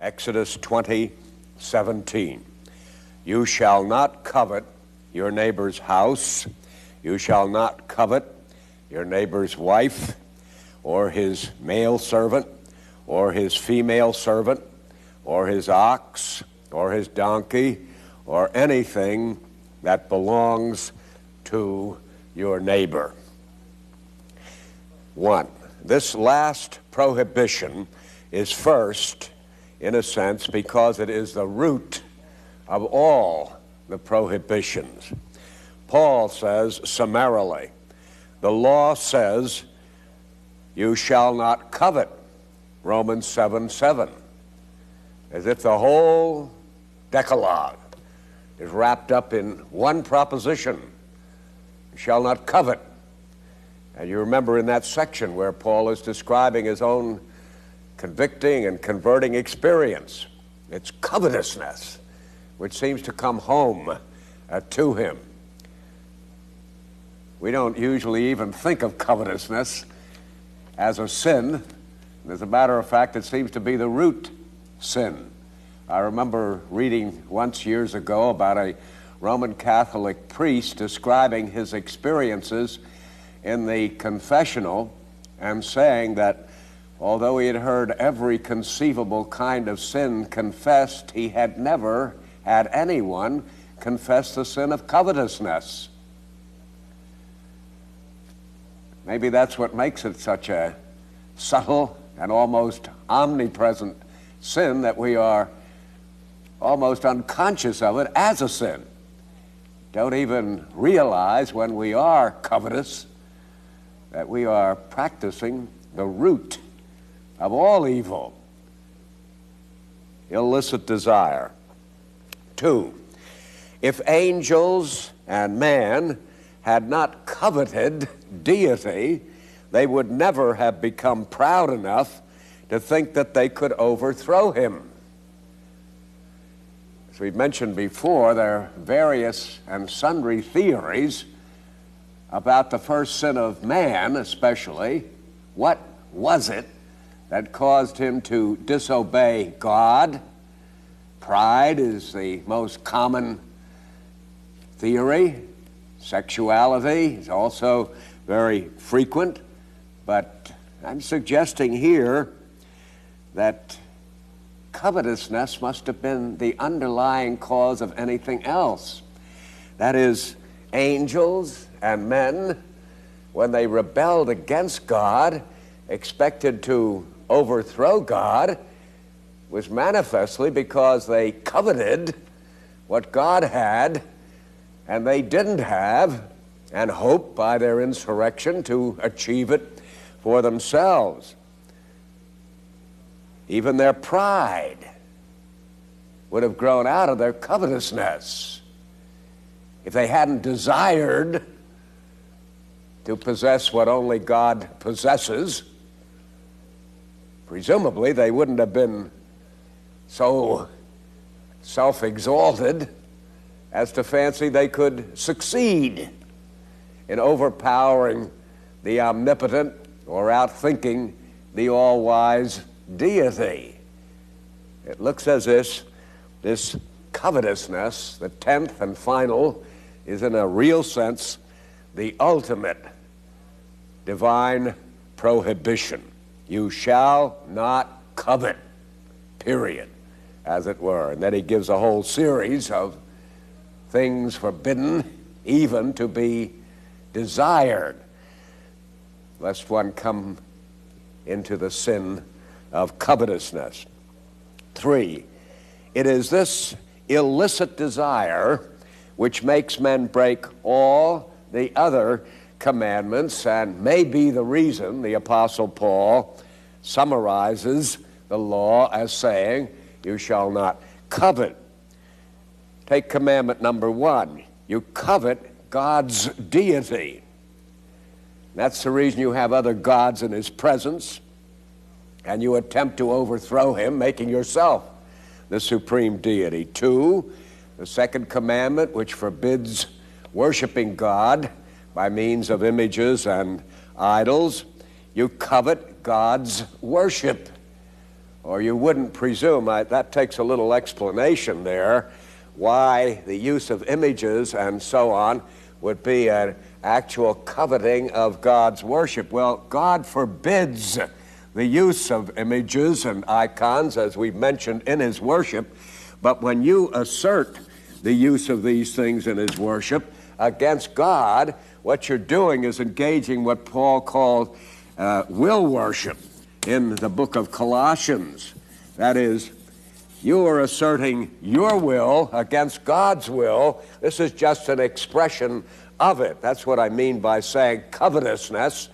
Exodus 20:17. You shall not covet your neighbor's house. You shall not covet your neighbor's wife, or his male servant, or his female servant, or his ox, or his donkey, or anything that belongs to your neighbor. 1. This last prohibition is first, in a sense, because it is the root of all the prohibitions. Paul says summarily, the law says, you shall not covet, Romans 7:7, as if the whole Decalogue is wrapped up in one proposition, you shall not covet. And you remember in that section where Paul is describing his own convicting and converting experience, it's covetousness which seems to come home to him. We don't usually even think of covetousness as a sin. As a matter of fact, it seems to be the root sin. I remember reading once years ago about a Roman Catholic priest describing his experiences in the confessional and saying that although he had heard every conceivable kind of sin confessed, he had never had anyone confess the sin of covetousness. Maybe that's what makes it such a subtle and almost omnipresent sin, that we are almost unconscious of it as a sin. Don't even realize when we are covetous that we are practicing the root of all evil, illicit desire. 2, if angels and man had not coveted deity, they would never have become proud enough to think that they could overthrow him. As we've mentioned before, there are various and sundry theories about the first sin of man, especially. What was it that caused him to disobey God? Pride is the most common theory. Sexuality is also very frequent. But I'm suggesting here that covetousness must have been the underlying cause of anything else. That is, angels and men, when they rebelled against God, expected to overthrow God, was manifestly because they coveted what God had and they didn't have, and hoped by their insurrection to achieve it for themselves. Even their pride would have grown out of their covetousness if they hadn't desired to possess what only God possesses. Presumably, they wouldn't have been so self-exalted as to fancy they could succeed in overpowering the omnipotent or outthinking the all-wise deity. It looks as if this covetousness, the 10th and final, is in a real sense the ultimate divine prohibition. You shall not covet, period, as it were. And then he gives a whole series of things forbidden even to be desired, lest one come into the sin of covetousness. 3, it is this illicit desire which makes men break all the other commandments, and may be the reason the Apostle Paul summarizes the law as saying, you shall not covet. Take commandment number 1. You covet God's deity. That's the reason you have other gods in his presence, and you attempt to overthrow him, making yourself the supreme deity. 2, the second commandment, which forbids worshiping God by means of images and idols. You covet God's worship. or you wouldn't presume. That takes a little explanation there, why the use of images and so on would be an actual coveting of God's worship. Well, God forbids the use of images and icons, as we've mentioned, in his worship. But when you assert the use of these things in his worship against God, what you're doing is engaging what Paul called will worship in the book of Colossians. That is, you are asserting your will against God's will. This is just an expression of it. That's what I mean by saying covetousness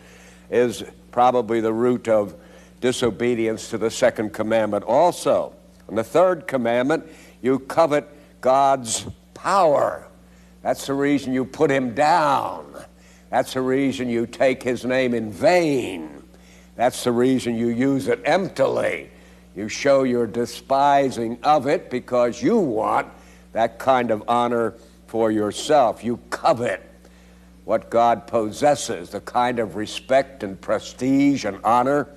is probably the root of disobedience to the second commandment also. And the third commandment, you covet God's power. That's the reason you put him down. That's the reason you take his name in vain. That's the reason you use it emptily. You show your despising of it because you want that kind of honor for yourself. You covet what God possesses, the kind of respect and prestige and honor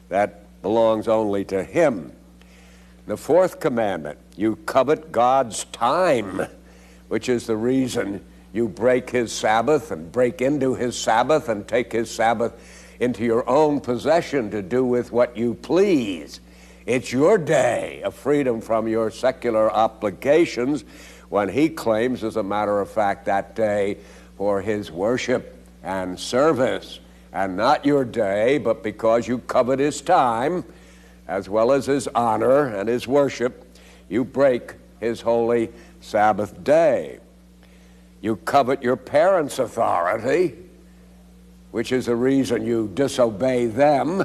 that belongs only to him. The fourth commandment, you covet God's time, which is the reason you break his Sabbath and break into his Sabbath and take his Sabbath into your own possession to do with what you please. It's your day of freedom from your secular obligations when he claims, as a matter of fact, that day for his worship and service. And not your day, but because you covet his time, as well as his honor and his worship, you break his holy Sabbath day. You covet your parents' authority, which is the reason you disobey them,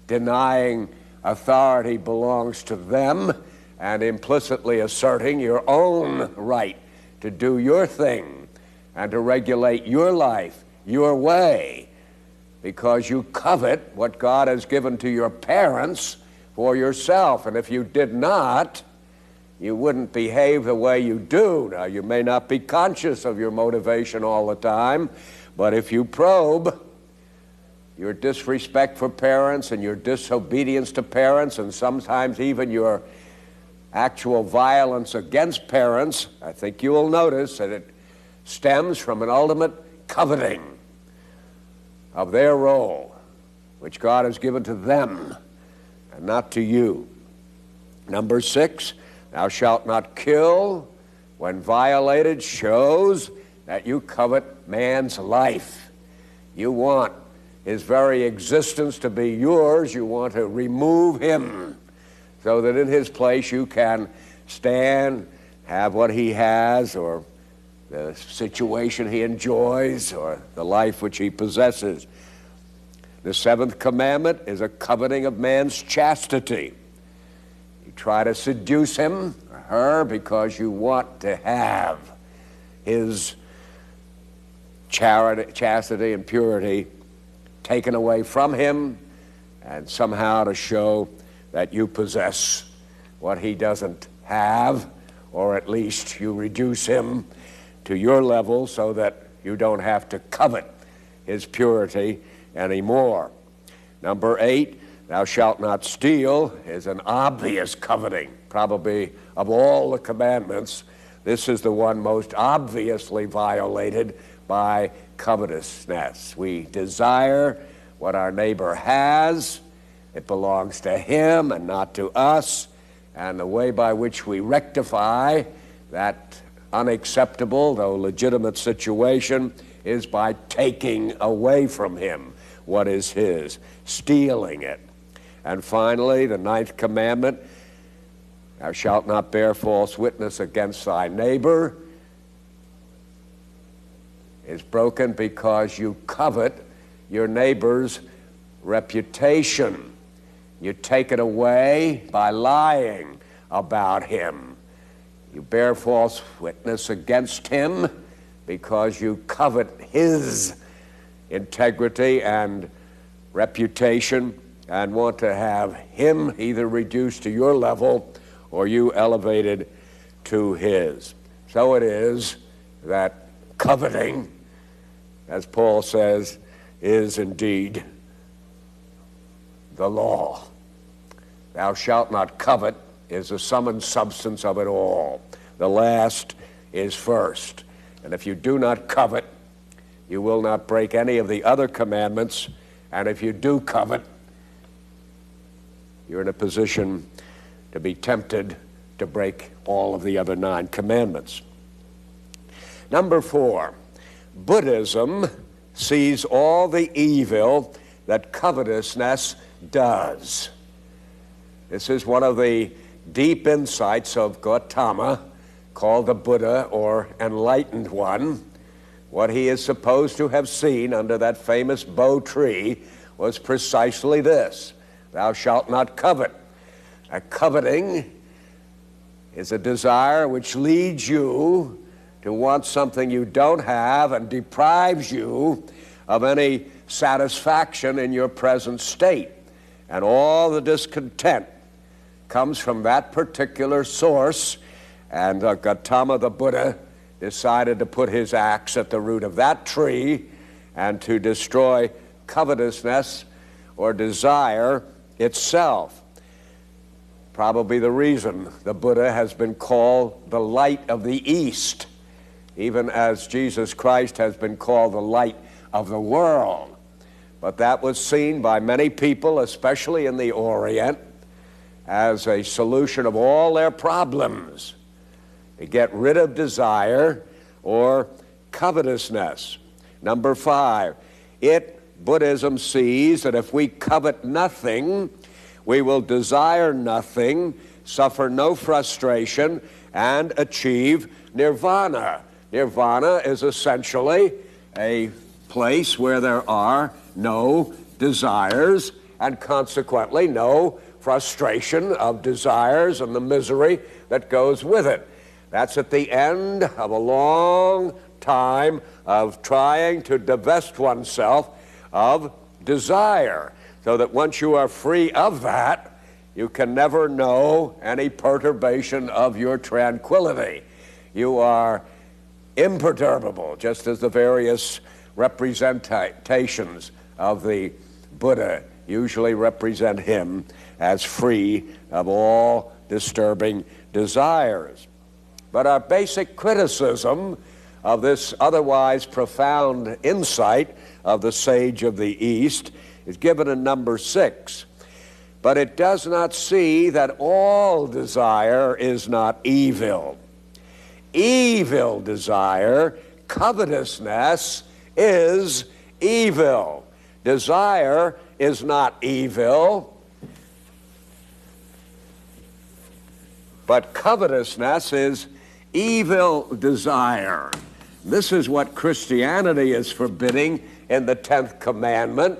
denying authority belongs to them, and implicitly asserting your own right to do your thing and to regulate your life your way, because you covet what God has given to your parents for yourself. And if you did not, you wouldn't behave the way you do. Now, you may not be conscious of your motivation all the time, but if you probe your disrespect for parents and your disobedience to parents and sometimes even your actual violence against parents, I think you will notice that it stems from an ultimate coveting of their role, which God has given to them and not to you. Number 6, thou shalt not kill, when violated, shows that you covet man's life. You want his very existence to be yours. You want to remove him so that in his place you can stand, have what he has, or the situation he enjoys, or the life which he possesses. The 7th commandment is a coveting of man's chastity. You try to seduce him or her because you want to have his chastity and purity taken away from him, and somehow to show that you possess what he doesn't have, or at least you reduce him to your level so that you don't have to covet his purity anymore. Number 8, thou shalt not steal, is an obvious coveting. Probably of all the commandments, this is the one most obviously violated by covetousness. We desire what our neighbor has. It belongs to him and not to us. And the way by which we rectify that unacceptable, though legitimate situation, is by taking away from him what is his, stealing it. And finally, the 9th commandment, thou shalt not bear false witness against thy neighbor, is broken because you covet your neighbor's reputation. You take it away by lying about him. You bear false witness against him because you covet his integrity and reputation and want to have him either reduced to your level or you elevated to his. So it is that coveting, as Paul says, is indeed the law. thou shalt not covet, is the sum and substance of it all. The last is first. And if you do not covet, you will not break any of the other commandments. And if you do covet, you're in a position to be tempted to break all of the other 9 commandments. Number 4, Buddhism sees all the evil that covetousness does. This is one of the deep insights of Gautama, called the Buddha or Enlightened One. What he is supposed to have seen under that famous Bo tree was precisely this: thou shalt not covet. A coveting is a desire which leads you to want something you don't have and deprives you of any satisfaction in your present state. And all the discontent comes from that particular source, and Gautama the Buddha decided to put his axe at the root of that tree and to destroy covetousness or desire itself. Probably the reason the Buddha has been called the light of the East, even as Jesus Christ has been called the light of the world. But that was seen by many people, especially in the Orient, as a solution of all their problems, to get rid of desire or covetousness. Number 5, Buddhism sees that if we covet nothing, we will desire nothing, suffer no frustration, and achieve nirvana. Nirvana is essentially a place where there are no desires and consequently no frustration of desires and the misery that goes with it. That's at the end of a long time of trying to divest oneself of desire, so that once you are free of that, you can never know any perturbation of your tranquility. You are imperturbable, just as the various representations of the Buddha usually represent him as free of all disturbing desires. But our basic criticism of this otherwise profound insight of the sage of the East is given in number 6. But it does not see that all desire is not evil. Evil desire, covetousness, is evil. Desire is not evil, but covetousness is evil desire. This is what Christianity is forbidding in the 10th commandment.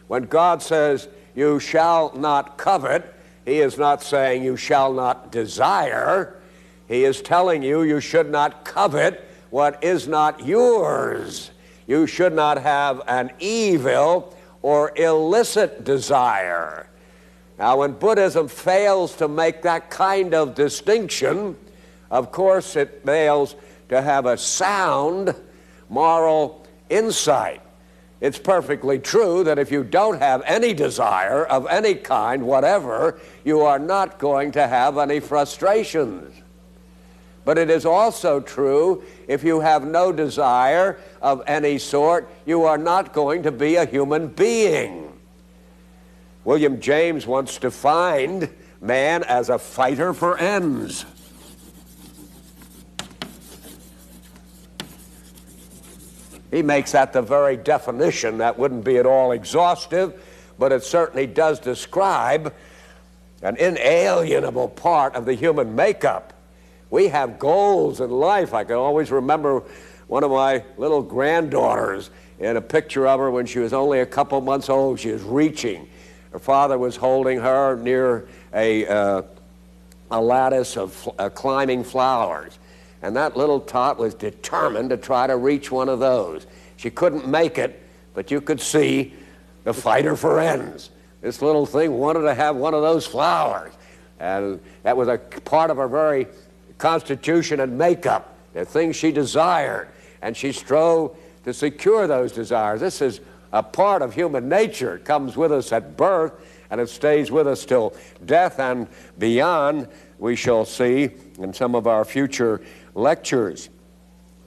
When God says, you shall not covet, he is not saying you shall not desire. He is telling you you should not covet what is not yours. You should not have an evil or illicit desire. Now, when Buddhism fails to make that kind of distinction, of course it fails to have a sound moral insight. It's perfectly true that if you don't have any desire of any kind, whatever, you are not going to have any frustrations. But it is also true, if you have no desire of any sort, you are not going to be a human being. William James once defined man as a fighter for ends. He makes that the very definition. That wouldn't be at all exhaustive, but it certainly does describe an inalienable part of the human makeup. We have goals in life. I can always remember one of my little granddaughters in a picture of her when she was only a couple months old. She was reaching. Her father was holding her near a lattice of climbing flowers. And that little tot was determined to try to reach one of those. She couldn't make it, but you could see the fighter for ends. This little thing wanted to have one of those flowers. And that was a part of her very constitution and makeup, the things she desired. And she strove to secure those desires. This is a part of human nature. It comes with us at birth, and it stays with us till death and beyond, we shall see in some of our future lectures.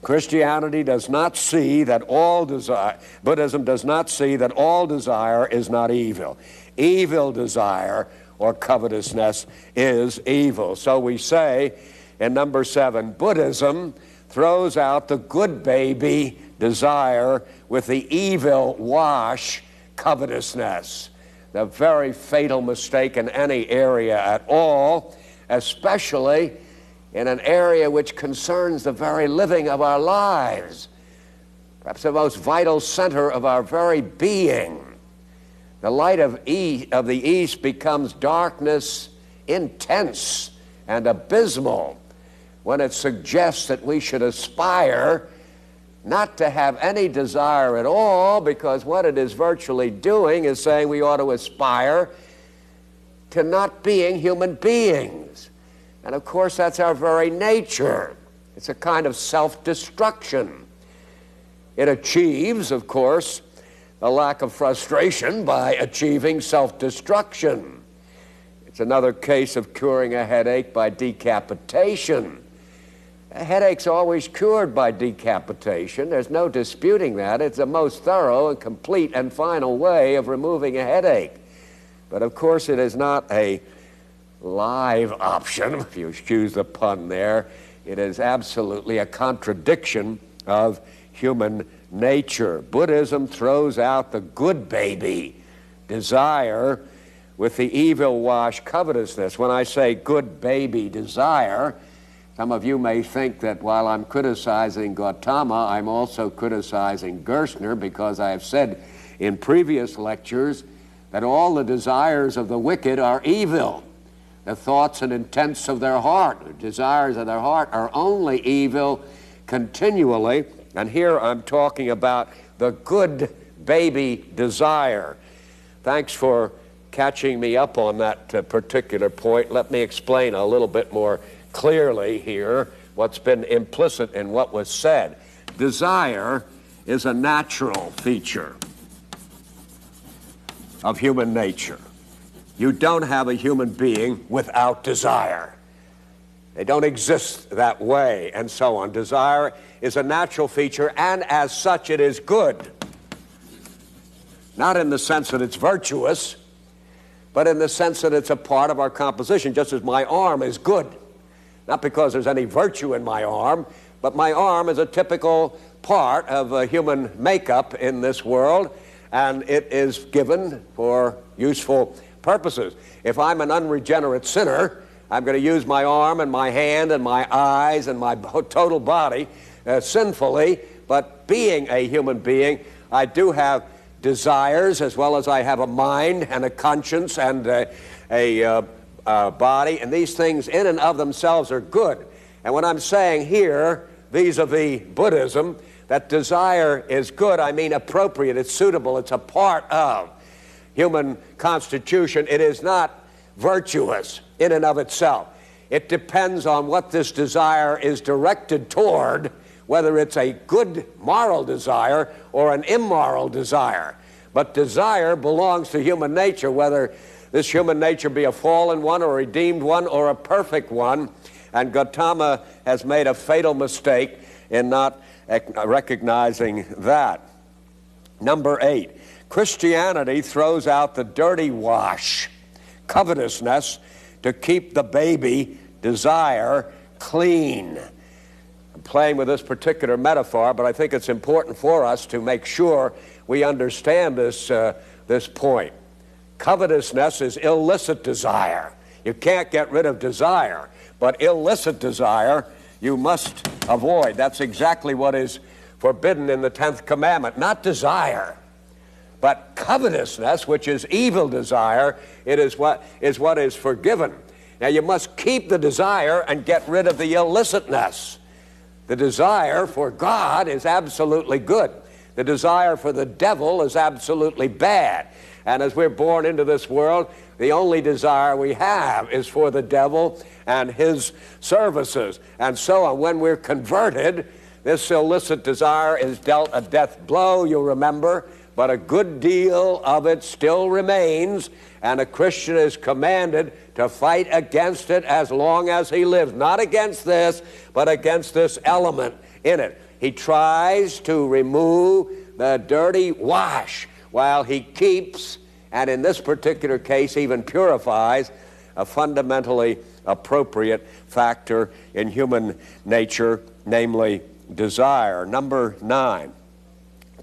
Christianity does not see that all desire, Buddhism does not see that all desire is not evil. Evil desire or covetousness is evil. So we say in number 7, Buddhism throws out the good baby desire with the evil wash covetousness. The very fatal mistake in any area at all, especially in an area which concerns the very living of our lives, perhaps the most vital center of our very being. The light of the East becomes darkness intense and abysmal when it suggests that we should aspire not to have any desire at all, because what it is virtually doing is saying we ought to aspire to not being human beings. And of course, that's our very nature. It's a kind of self-destruction. It achieves, of course, a lack of frustration by achieving self-destruction. It's another case of curing a headache by decapitation. A headache's always cured by decapitation. There's no disputing that. It's the most thorough and complete and final way of removing a headache. But of course, it is not a live option, if you excuse the pun there. It is absolutely a contradiction of human nature. Buddhism throws out the good baby desire with the evil wash covetousness. When I say good baby desire, some of you may think that while I'm criticizing Gautama, I'm also criticizing Gerstner, because I have said in previous lectures that all the desires of the wicked are evil. The thoughts and intents of their heart, the desires of their heart, are only evil continually. And here I'm talking about the good baby desire. Thanks for catching me up on that particular point. Let me explain a little bit more clearly here what's been implicit in what was said. Desire is a natural feature of human nature. You don't have a human being without desire. They don't exist that way, and so on. Desire is a natural feature, and as such it is good. Not in the sense that it's virtuous, but in the sense that it's a part of our composition, just as my arm is good. Not because there's any virtue in my arm, but my arm is a typical part of human makeup in this world, and it is given for useful purposes. If I'm an unregenerate sinner, I'm going to use my arm and my hand and my eyes and my total body sinfully, but being a human being, I do have desires as well as I have a mind and a conscience and a body, and these things in and of themselves are good. And when I'm saying here, vis-a-vis Buddhism, that desire is good, I mean appropriate, it's suitable, it's a part of human constitution. It is not virtuous in and of itself. It depends on what this desire is directed toward, whether it's a good moral desire or an immoral desire. But desire belongs to human nature, whether this human nature be a fallen one or a redeemed one or a perfect one. And Gautama has made a fatal mistake in not recognizing that. Number 8. Christianity throws out the dirty wash, covetousness, to keep the baby desire clean. I'm playing with this particular metaphor, but I think it's important for us to make sure we understand this point. Covetousness is illicit desire. You can't get rid of desire, but illicit desire you must avoid. That's exactly what is forbidden in the 10th commandment. Not desire, but covetousness, which is evil desire, it is what is forgiven. Now you must keep the desire and get rid of the illicitness. The desire for God is absolutely good. The desire for the devil is absolutely bad. And as we're born into this world, the only desire we have is for the devil and his services. And so on. When we're converted, This illicit desire is dealt a death blow, you'll remember, but a good deal of it still remains, and a Christian is commanded to fight against it as long as he lives. Not against this, but against this element in it. He tries to remove the dirty wash while he keeps, and in this particular case even purifies, a fundamentally appropriate factor in human nature, namely desire. Number 9,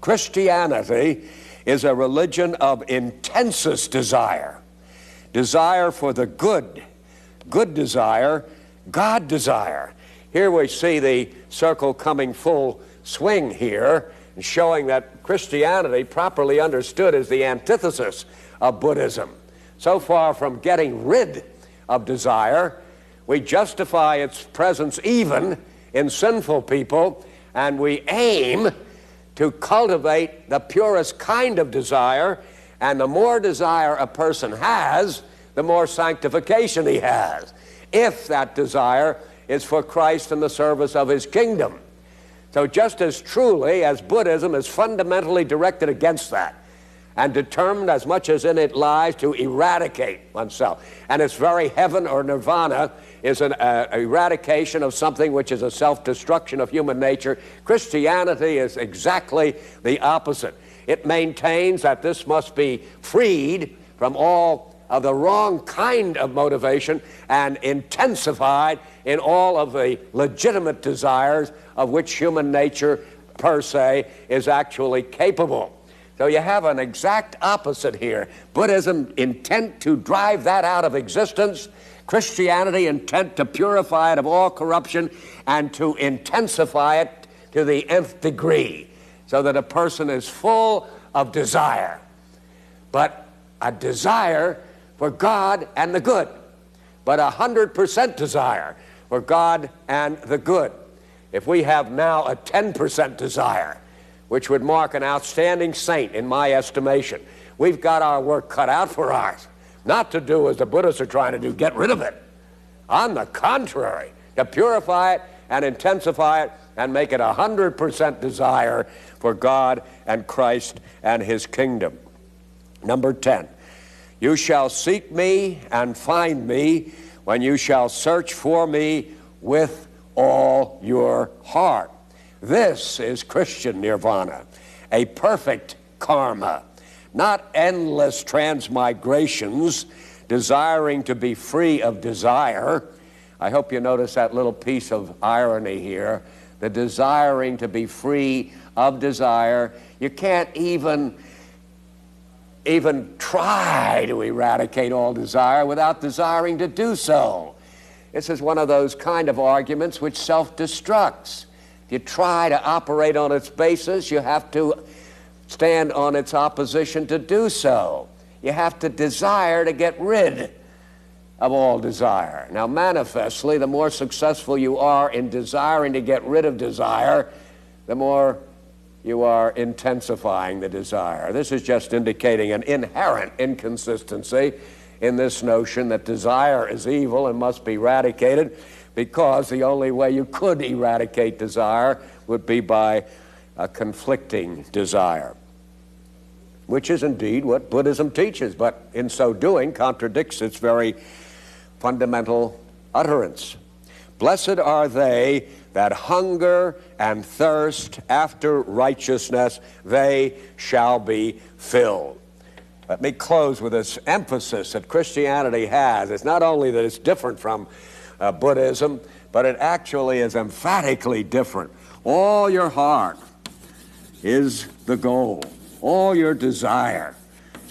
Christianity is a religion of intensest desire. Desire for the good. Good desire, God desire. Here we see the circle coming full swing here, showing that Christianity, properly understood, is the antithesis of Buddhism. So far from getting rid of desire, we justify its presence even in sinful people, and we aim to cultivate the purest kind of desire, and the more desire a person has, the more sanctification he has, if that desire is for Christ and the service of his kingdom. So just as truly as Buddhism is fundamentally directed against that, and determined as much as in it lies to eradicate oneself. And its very heaven or nirvana is an eradication of something which is a self-destruction of human nature. Christianity is exactly the opposite. It maintains that this must be freed from all of the wrong kind of motivation and intensified in all of the legitimate desires of which human nature per se is actually capable. So you have an exact opposite here. Buddhism intent to drive that out of existence, Christianity intent to purify it of all corruption and to intensify it to the nth degree, so that a person is full of desire, but a desire for God and the good, but 100% desire for God and the good. If we have now a 10% desire, which would mark an outstanding saint in my estimation, we've got our work cut out for us. Not to do as the Buddhists are trying to do, get rid of it. On the contrary, to purify it and intensify it and make it 100% desire for God and Christ and his kingdom. Number 10, you shall seek me and find me when you shall search for me with all your heart. This is Christian nirvana, a perfect karma, not endless transmigrations, desiring to be free of desire. I hope you notice that little piece of irony here, the desiring to be free of desire. You can't even try to eradicate all desire without desiring to do so. This is one of those kind of arguments which self-destructs. If you try to operate on its basis, you have to stand on its opposition to do so. You have to desire to get rid of all desire. Now, manifestly, the more successful you are in desiring to get rid of desire, the more you are intensifying the desire. This is just indicating an inherent inconsistency in this notion that desire is evil and must be eradicated, because the only way you could eradicate desire would be by a conflicting desire, which is indeed what Buddhism teaches, but in so doing contradicts its very fundamental utterance. Blessed are they that hunger and thirst after righteousness, they shall be filled. Let me close with this emphasis that Christianity has. It's not only that it's different from Buddhism, but it actually is emphatically different. All your heart is the goal. All your desire.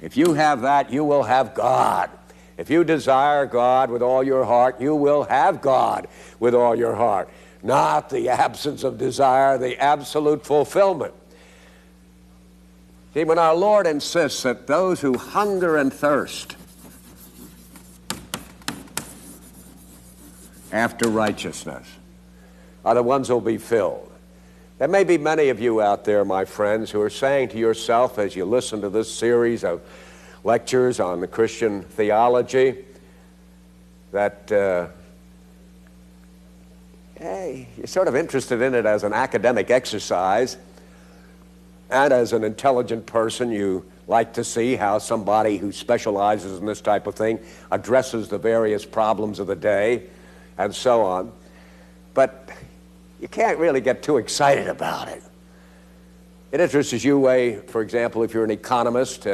If you have that, you will have God. If you desire God with all your heart, you will have God with all your heart. Not the absence of desire, the absolute fulfillment. See, when our Lord insists that those who hunger and thirst after righteousness are the ones who will be filled. There may be many of you out there, my friends, who are saying to yourself as you listen to this series of lectures on the Christian theology that you're sort of interested in it as an academic exercise, and as an intelligent person, you like to see how somebody who specializes in this type of thing addresses the various problems of the day, and so on. But you can't really get too excited about it. It interests you, for example, if you're an economist,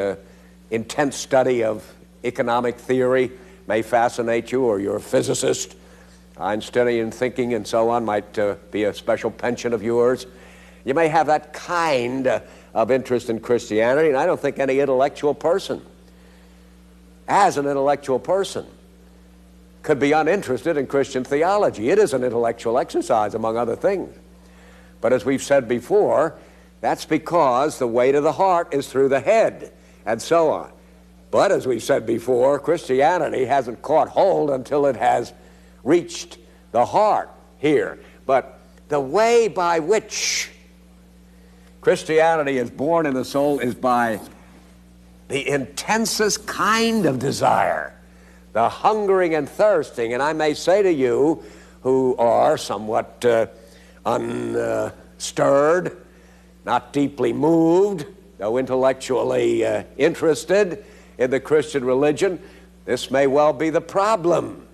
intense study of economic theory may fascinate you, or you're a physicist, Einsteinian thinking and so on might be a special penchant of yours. You may have that kind of interest in Christianity, and I don't think any intellectual person, as an intellectual person, could be uninterested in Christian theology. It is an intellectual exercise, among other things. But as we've said before, that's because the way to the heart is through the head, and so on. But as we've said before, Christianity hasn't caught hold until it has reached the heart here. But the way by which Christianity is born in the soul is by the intensest kind of desire, the hungering and thirsting. And I may say to you who are somewhat unstirred, not deeply moved, though intellectually interested in the Christian religion, this may well be the problem.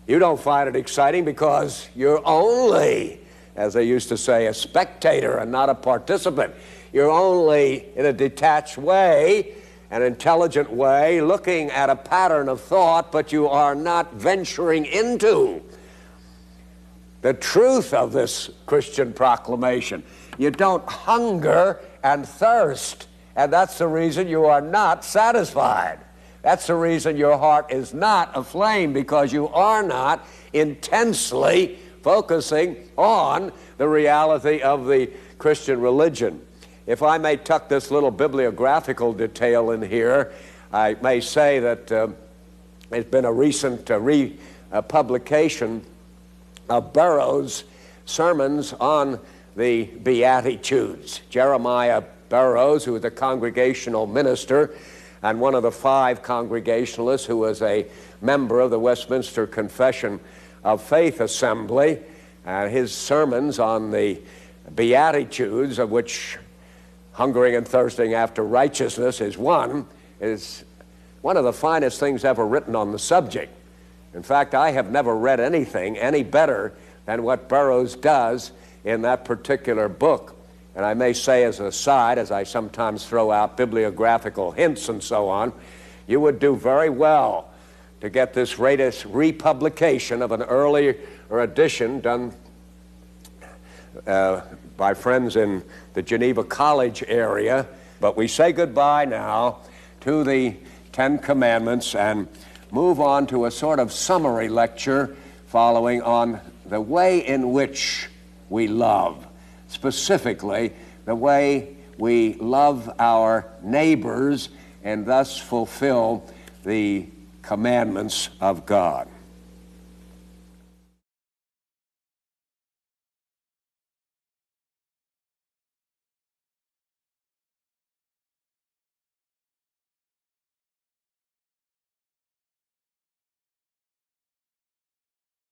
You don't find it exciting because you're only, as they used to say, a spectator and not a participant. You're only, in a detached way, an intelligent way, looking at a pattern of thought, but you are not venturing into the truth of this Christian proclamation. You don't hunger and thirst, and that's the reason you are not satisfied. That's the reason your heart is not aflame, because you are not intensely focusing on the reality of the Christian religion. If I may tuck this little bibliographical detail in here, I may say that there's been a recent republication of Burroughs' sermons on the Beatitudes. Jeremiah Burroughs, who was a congregational minister and one of the 5 Congregationalists who was a member of the Westminster Confession of Faith Assembly, and his sermons on the Beatitudes, of which hungering and thirsting after righteousness is one of the finest things ever written on the subject. In fact, I have never read anything any better than what Burroughs does in that particular book. And I may say as an aside, as I sometimes throw out bibliographical hints and so on, you would do very well to get this latest republication of an earlier edition done by friends in the Geneva College area. But we say goodbye now to the 10 Commandments and move on to a sort of summary lecture following on the way in which we love. Specifically, the way we love our neighbors and thus fulfill the commandments of God.